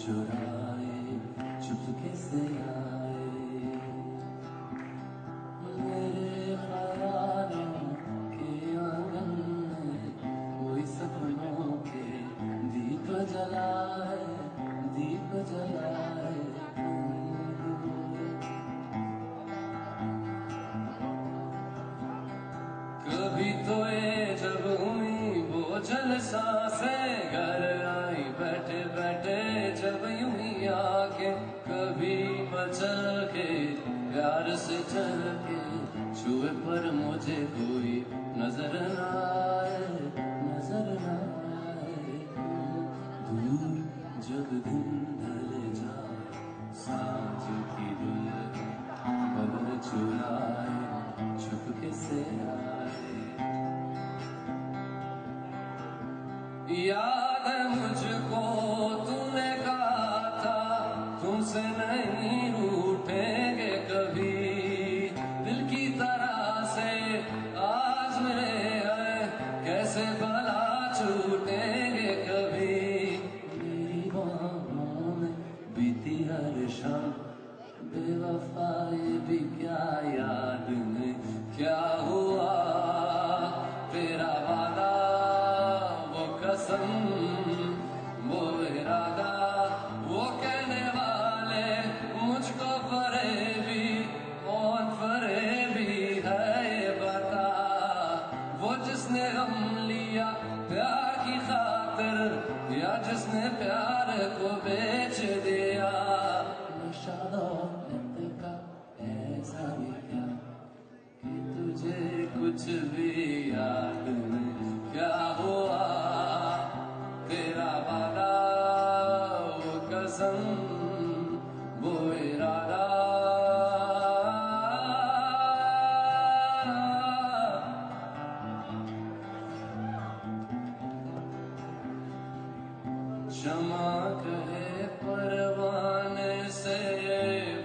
चुराए चुपके से आए मेरे ख्यालों के आंगन में कोई सपनों के दीप जलाए दीप जलाए। कभी तो ये जब हुई बोझल सांसें घर आई बैठे बैठे जब यूं ही आके कभी मचल के प्यार से चल के छुए पर मुझे कोई नजर न आए नजर न आए। दूर जब दिन ढल जाए सांझ की दुल्हन बदल चुराए चुपके से आए। याद है मुझको तूने कहा था तुमसे नहीं रूठेंगे कभी दिल की तरह से आज मेरे आए कैसे भला छूटेंगे कभी। मेरी बाहों में बीती हर शाम बेवफाई भी क्या याद नहीं क्या हुआ तेरा वादा वो कसम वो इरादा वो कहने वाले मुझको फरेबी कौन फरेबी है ये बता। वो जिसने गम लिया प्यार की खातिर या जिसने प्यार को बेच दिया। नशा का ऐसा भी क्या कि तुझे कुछ भी याद नहीं क्या हुआ तेरा वादा वो कसम वो इरादा। क्षमा कहे परवाने से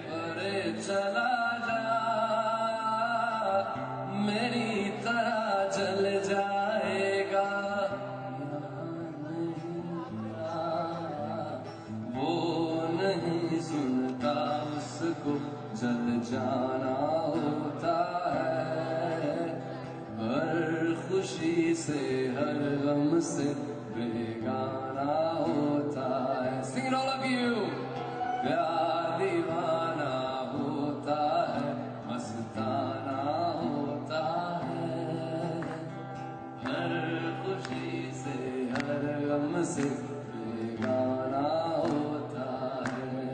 परे चला जा मेरी तरह जल जाएगा। वो नहीं सुनता उसको जल जाना होता है हर खुशी से हर गम से बेगाना होता है। Sing it all of you। प्यार दीवाना होता है मस्ताना होता है हर खुशी से हर गम से बेगाना होता है।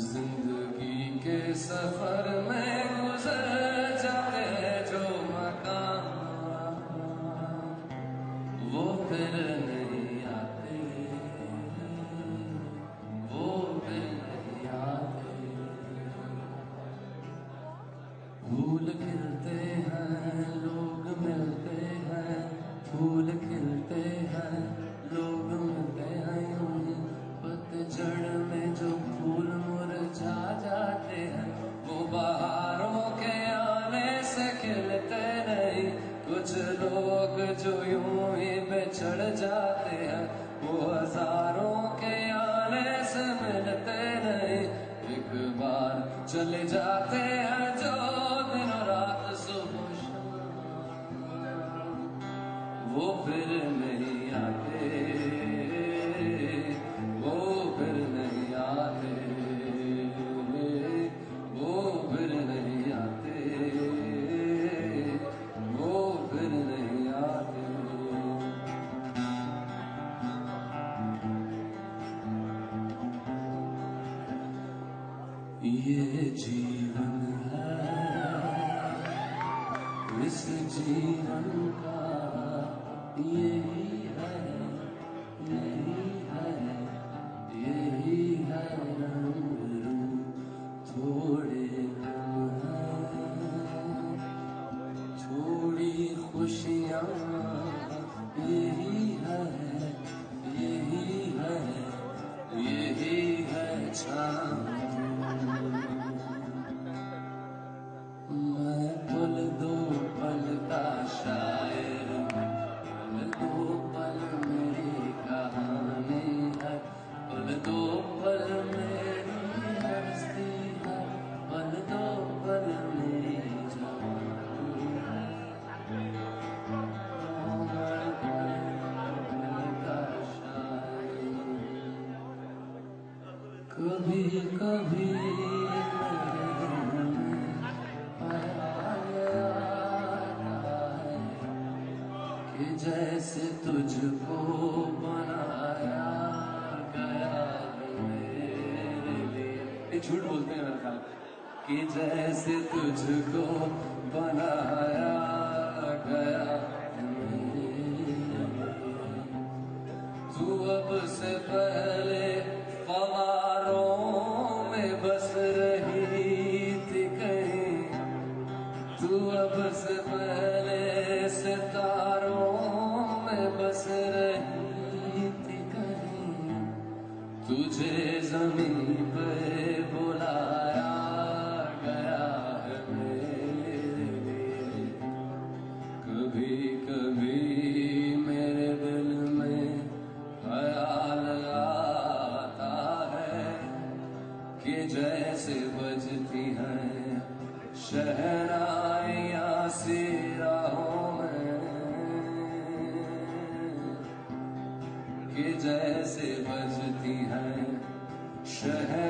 जिंदगी के सफर में गुजर जाते हैं जो मकाम वो फिर नहीं आते वो फिर नहीं आते। फूल खिलते हैं लोग मिलते हैं फूल खिलते हैं लोग मिलते हैं पतझड़ में जो फूल मुरझा जाते हैं वो बहारों के आने से खिलते नहीं। कुछ लोग जो यूं ही बिछड़ जाते हैं वो हजारों के आने से मिलते नहीं। एक बार चले जाते हैं जो दिन रात सुबह शाम वो फिर नहीं आते वो फिर नहीं आते वो फिर नहीं आते वो फिर नहीं आते। ये जीवन है इस जीवन का यही है यही है रंग रूप थोड़े हम हैं थोड़ी खुशियाँ यही है यही है छाँव। मैं पुल दो कभी कभी मेरे दिल में ख्याल आता है कि जैसे तुझको बनाया गया है मेरे लिए। ये झूठ बोलते हैं मेरा ख्याल कि जैसे तुझको बनाया गया है मेरे लिए। तू अब से पहले ख्वारों में बस रही थी कहीं, तू अब से पहले सितारों में बस रही थी कहीं। तुझे जमीन पे बुलाया गया है मेरे लिए। कभी कभी मेरे दिल में ख्याल आता है कि जैसे बजती हैं शहनाइयाँ सी राहों में, कि जैसे बजती हैं शहनाइयाँ